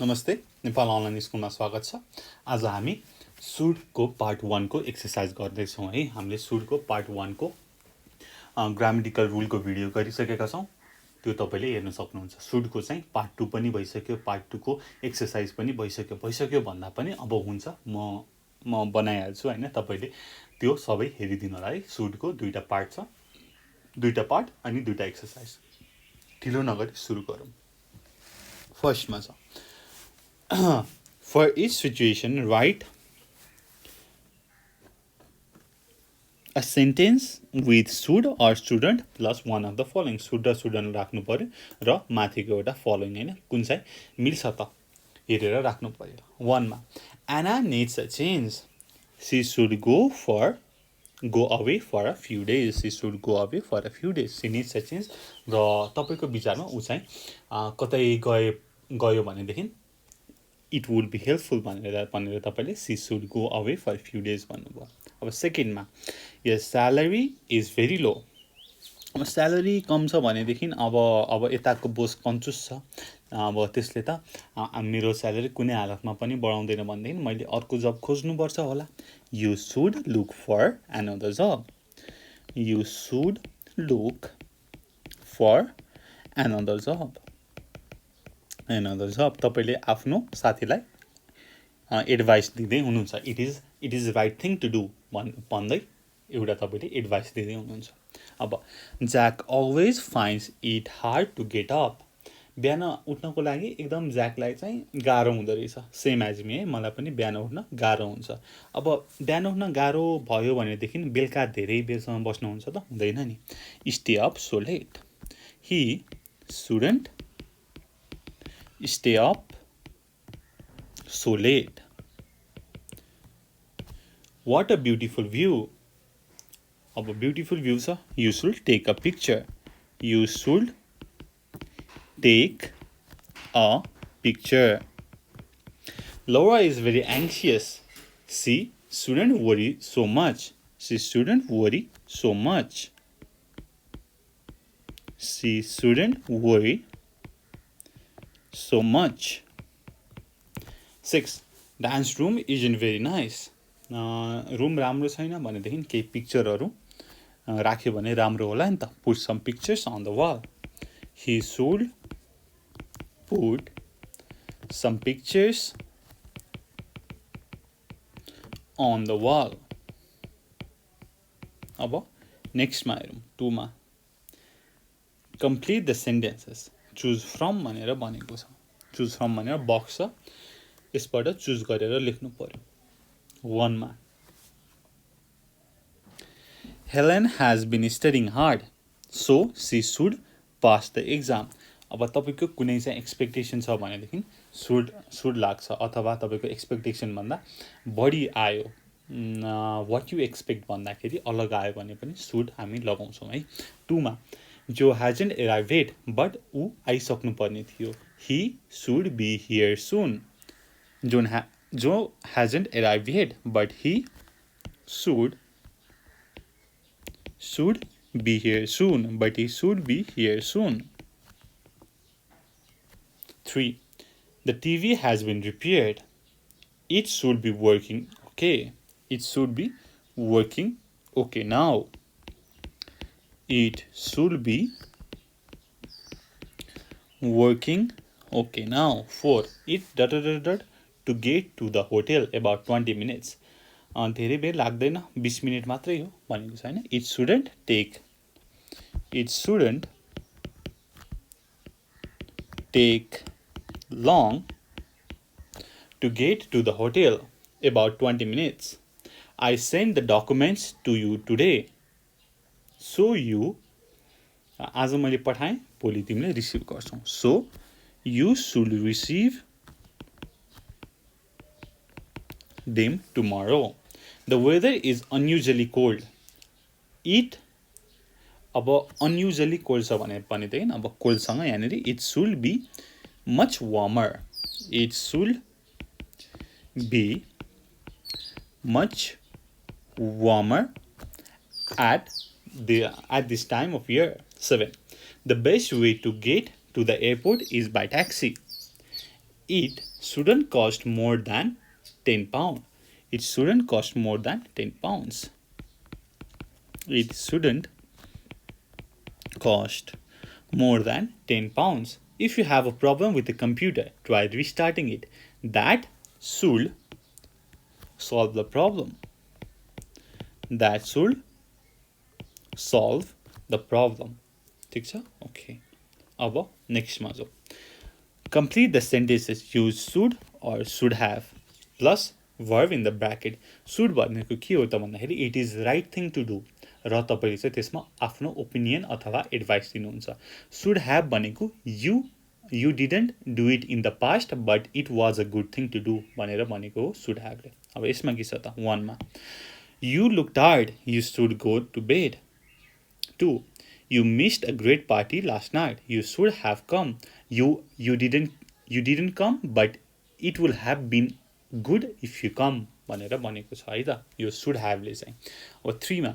नमस्ते, नेपाल अनलाइन स्कुलमा स्वागत छ। आज हामी सुडको पार्ट 1 को एक्सरसाइज गर्दैछौँ है। हामीले सुडको पार्ट 1 को ग्रामेटिकल रुलको भिडियो गरिसकेका छौँ। त्यो तपाईले हेर्न सक्नुहुन्छ। सुडको चाहिँ पार्ट 2 पनि भइसक्यो, पार्ट 2 को एक्सरसाइज पनि भइसक्यो भन्दा पनि अब हुन्छ म बनाइहाल्छु हैन। तपाईले त्यो सबै हेरिदिनु होला है। सुडको दुईटा पार्ट छ, दुईटा पार्ट अनि दुईटा एक्सरसाइज। ढिलो नगरी सुरु गरौँ। फर्स्टमा छ For each situation, write a sentence with should or shouldn't plus one of the following. Should र shouldn't राख्नु पर्यो र माथिको एउटा following हैन, कुन चाहिँ मिल्छ त हेरेर राख्नु पर्यो। 1 मा Anna needs a change. She should go away for a few days. She should go away for a few days. She needs a change. र तपाईको विचारमा उ चाहिँ कतै गयो भनेदेखि it would be helpful भनेर तपाईले she should go away for a few days भन्नुभयो। अब सेकेन्डमा your salary is very low. अब स्यालेरी कम छ भनेदेखि अब यताको बोस कन्जुस छ। अब त्यसले त मेरो स्यालेरी कुनै हालतमा पनि बढाउँदैन भनेदेखि मैले अर्को जब खोज्नुपर्छ होला। You should look for another job. You should look for another job. तपाईले आफ्नो साथीलाई एडभाइस दिँदै हुनुहुन्छ। It is right thing to do भन्दै एउटा तपाईले एडभाइस दिँदै हुनुहुन्छ। अब Jack always finds it hard to get up. बिहान उठ्नको लागि एकदम ज्याकलाई चाहिँ गाह्रो हुँदो रहेछ। सेम एज मी है, मलाई पनि बिहान उठ्न गाह्रो हुन्छ। अब बिहान उठ्न गाह्रो भयो भनेदेखि बेलुका धेरै बेरसम्म बस्नुहुन्छ त हुँदैन नि। Stay up so late. He shouldn't stay up so late. What a beautiful view. अब beautiful view छ, you should take a picture. You should take a picture. Laura is very anxious. She shouldn't worry so much. She shouldn't worry so much. She shouldn't worry so much. 6. Dance room isn't very nice. Room राम्रो छैन भनेदेखि केही पिक्चरहरू राख्यो भने राम्रो होला नि त। Put some pictures on the wall. He should put some pictures on the wall. अब नेक्स्टमा हेरौँ 2 मा complete the sentences. Choose from भनेर भनेको छ। चुज फ्रम भनेर बक्स छ, यसबाट चुज गरेर लेख्नु पर्यो। 1 मा Helen has been studying hard, so she should pass the exam. अब तपाईको कुनै चाहिँ एक्सपेक्टेसन छ भनेदेखि शुड लाग्छ, अथवा तपाईको एक्सपेक्टेसन भन्दा बढी आयो, व्हाट यु एक्सपेक्ट भन्दाखेरि अलग आयो भने पनि शुड हामी लगाउँछौँ है। 2 मा जो hasn't arrived yet, but ऊ आइसक्नु पर्ने थियो। He should be here soon. जो hasn't arrived yet, but he should be here soon. But he should be here soon. 3. The TV has been repaired. It should be working okay. It should be working okay now. It should be working okay now. 4. It to get to the hotel about 20 minutes. धेरै बेर लाग्दैन, 20 minute मात्रै हो भनेको छ हैन। It shouldn't take long to get to the hotel, about 20 minutes. I sent the documents to you today. So you आज मैले पठाएँ, भोलि तिमीले रिसिभ गर्छौ। So you should receive them tomorrow. The weather is unusually cold. It अब unusually cold छ भनेदेखि अब cold सँग यहाँनेरि it should be much warmer. It should be much warmer at this time of year. 7. The best way to get to the airport is by taxi. It shouldn't cost more than 10 pounds. It shouldn't cost more than 10 pounds. It shouldn't cost more than 10 pounds. If you have a problem with the computer, try restarting it. That should solve the problem. That should solve the problem. ठीक छ? Okay. अब next मा जाऊ. Complete the sentences. Use should or should have plus verb in the bracket. Should भनेको के हो त भन्दाखेरि it is right thing to do र तपाईले चाहिँ त्यसमा आफ्नो ओपिनियन अथवा एडभाइस दिनुहुन्छ. Should have भनेको you didn't do it in the past but it was a good thing to do भनेर भनेको हो should have ले. अब यसमा के छ त 1 मा You look tired. You should go to bed. 2. You missed a great party last night. You should have come. You didn't come, but it will have been good if you come. भनेर भनेको छ है त यो should have ले चाहिँ. अब 3 मा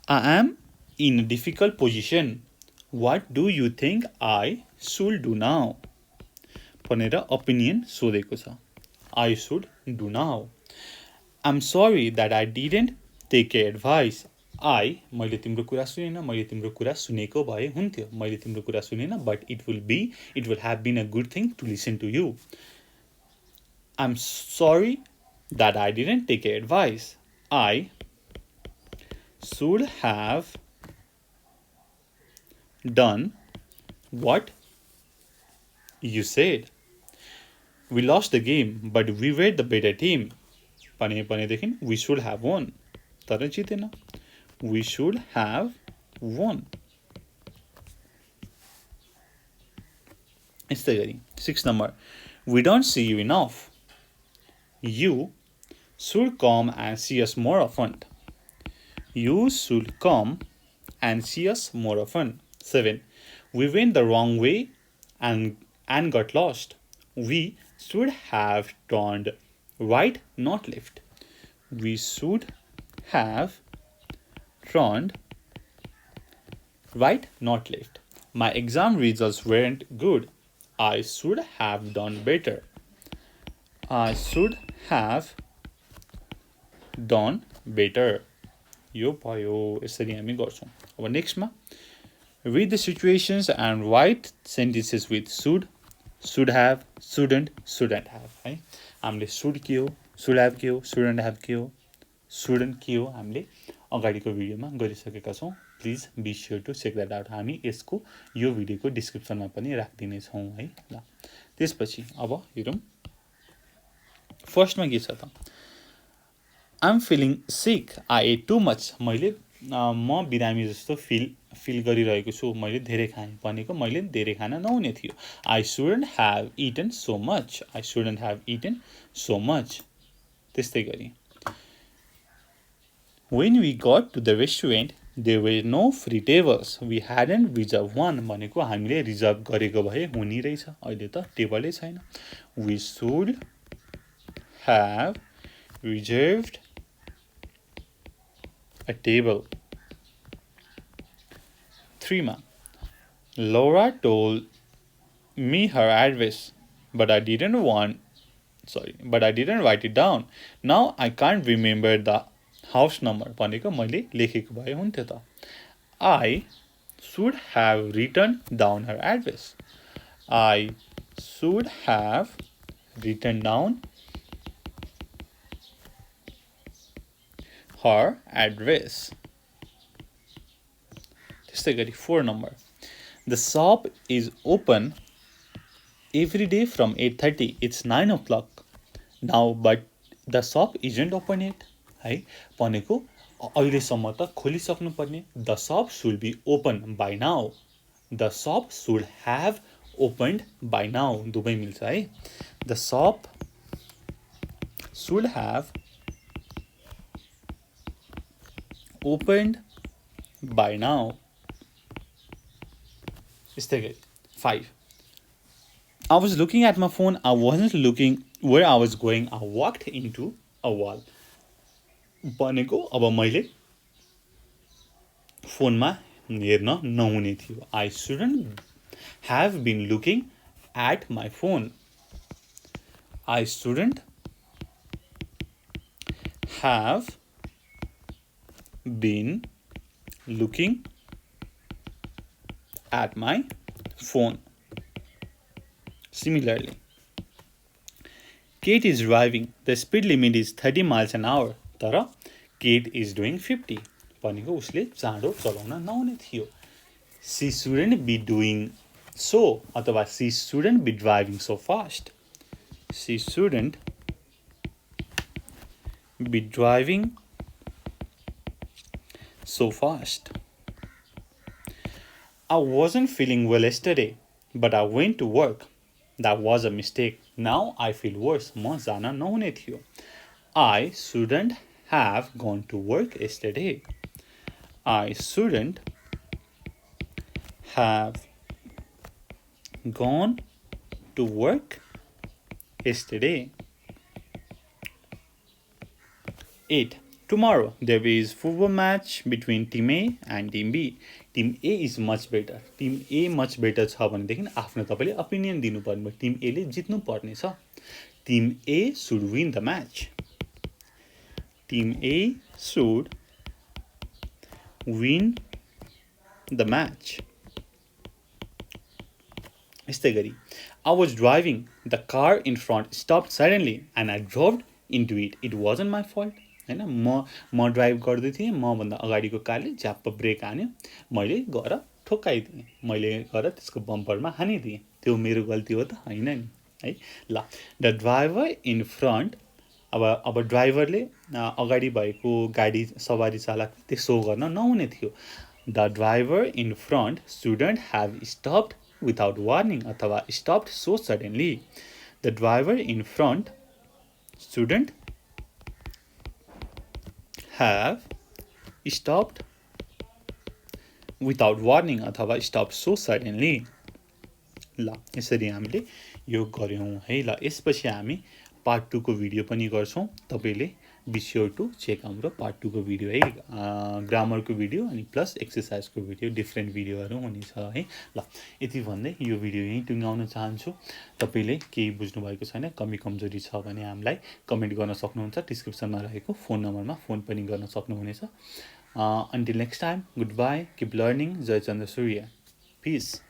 I am in a difficult position. What do you think I should do now? भनेर ओपिनियन सोधेको छ. I should do now. I'm sorry that I didn't take your advice. मैले तिम्रो कुरा सुनेन, मैले तिम्रो कुरा सुनेको भए हुन्थ्यो. मैले तिम्रो कुरा सुनेन, but it will have been a good thing to listen to you. I'm sorry that I didn't take your advice. I should have done what you said. We lost the game, but we were the better team. भनेदेखि we should have won. तर जितेन. We should have won. यस्तै गरी 6 number. We don't see you enough. You should come and see us more often. You should come and see us more often. 7. We went the wrong way and got lost. We should have turned right, not left. We should have turned right, not left. My exam results weren't good. I should have done better. I should have done better. यो भयो. यसरी हामी गर्छौं. अब next मा read the situations and write sentences with should have, shouldn't have. है हामीले should के हो, should have के हो, shouldn't have के हो, shouldn't के हो हामीले अगाडिको भिडियोमा गरिसकेका छौं. Please be sure to check that out. हामी यसको यो भिडियोको डिस्क्रिप्सनमा पनि राखिदिने छौं है. ल त्यसपछि अब हेरौं. फर्स्टमा के छ त I'm feeling sick. I ate too much. म बिरामी जस्तो फिल गरिरहेको छु. मैले धेरै खाएँ भनेको मैले धेरै खान नहुने थियो. I shouldn't have eaten so much. I shouldn't have eaten so much. त्यस्तै गरी When we got to the restaurant, there were no free tables. We hadn't reserved one. भनेको हामीले रिजर्भ गरेको भए हुने रहेछ. अहिले त टेबलै छैन. We should have reserved a table. 3 ma Laura told me her address, but I didn't write it down. Now I can't remember the house number. भनेको मैले लेखेको भए हुन्थ्यो त. I should have written down her address. I should have written down her address. त्यस्तै गरी 4 number. The shop is open every day from 8:30. It's 9 o'clock now, but the shop isn't open yet. है भनेको अहिलेसम्म त खोलिसक्नु पर्ने. The shop should be open by now. The shop should have opened by now. दुवै मिल्छ है. The shop should have opened by now. यस्तै गरी 5. I was looking at my phone. I wasn't looking where I was going. I walked into a wall. भनेको अब मैले फोनमा हेर्न नहुने थियो. I shouldn't have been looking at my phone. I shouldn't have been looking at my phone. Similarly, Kate is driving. The speed limit is 30 miles an hour. तर Kate is doing 50. भनेको उसले चाँडो चलाउन नहुने थियो. She shouldn't be doing so अथवा she shouldn't be driving so fast. She shouldn't be driving so fast. I wasn't feeling well yesterday, but I went to work. That was a mistake. Now I feel worse. म जान नहुने थियो. I shouldn't have gone to work yesterday. I shouldn't have gone to work yesterday. 8. Tomorrow there is football match between Team A and Team B. Team A is much better. Team A much better छ भनेदेखि आफ्नो तपाईले opinion दिनुपर्ने भयो. Team A ले जित्नु पर्ने छ. Team A should win the match. Team A should win the match. यस्तै गरी I was driving. The car in front stopped suddenly and I drove into it. It wasn't my fault. हैन म drive गर्दै थिएँ. म भन्दा अगाडिको कारले झ्याप्प ब्रेक हान्यो. मैले गएर ठोक्काइदिएँ. मैले गएर त्यसको बम्परमा हानिदिएँ. त्यो मेरो गल्ती हो त हैन नि है. ल द ड्राइभर इन फ्रन्ट अब ड्राइभरले अगाडि भएको गाडी सवारी चालक त्यसो गर्न नहुने थियो. The driver in front shouldn't have stopped without warning अथवा stopped so suddenly. The driver in front shouldn't have stopped without warning अथवा stopped so suddenly. ल यसरी हामीले यो गर्यौं है. ल यसपछि हामी पार्ट 2 को भिडियो पनि गर्छौं. तपाईले बी स्योर टु चेक हाम्रो पार्ट 2 को भिडियो है. ग्रामर को भिडियो अनि प्लस एक्सरसाइज को भिडियो डिफरेन्ट भिडियोहरु हुनेछ है. ल यति भन्दै यो भिडियो यही टुङ्गाउन चाहन्छु. तपाईले केही बुझ्नु भएको छैन, कमी कमजोरी छ भने हामीलाई कमेन्ट गर्न सक्नुहुन्छ. डिस्क्रिप्सनमा रहेको फोन नम्बरमा फोन पनि गर्न सक्नुहुनेछ. Until next time, goodbye, keep learning. 𝘀𝗁𝘂𝗂𝗋. Peace.